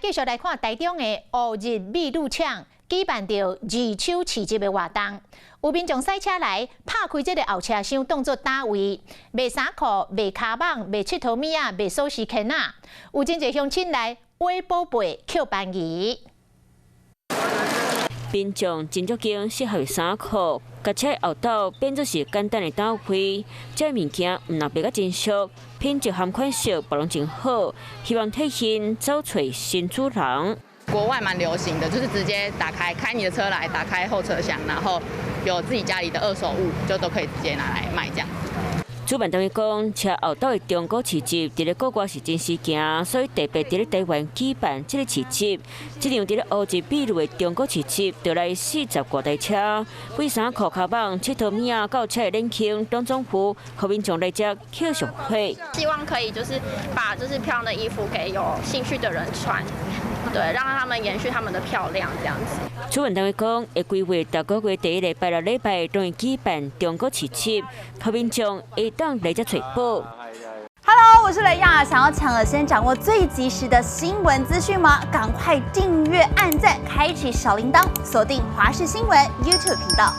继续来看台中的乌日美女场举办着二手市集的活动，有民众驶车来拍开这个后车厢，当作打位，卖衫裤、卖卡网、卖佚佗物仔、卖锁匙圈仔，有真侪乡亲来买宝贝、捡便宜。 民众真足经适合的衫裤，甲车后斗变作是简单的斗开。这物件毋若卖甲真俗，品质含款式保养真好，希望替现找找新主人。国外蛮流行的，就是直接开你的车来，打开后车厢，然后有自己家里的二手物，就都可以直接拿来卖这样。 主办单位讲，车后斗的中古市集，伫咧国外是真事件，所以特别伫咧台湾举办这个市集。这场伫咧乌日美女的中古市集，就来40多台车，为衫裤、卡网、佚佗物仔到车的冷气、当装服，和民众来这捡上会。希望可以就是把漂亮的衣服给有兴趣的人穿，对，让他们延续他们的漂亮这样子。主办单位讲，会规划逐个月第一礼拜六礼拜都会举办中古市集，和民众会当来这找宝。 Hello， 我是雷亚，想要抢先掌握最及时的新闻资讯吗？赶快订阅、按赞、开启小铃铛，锁定华视新闻 YouTube 频道。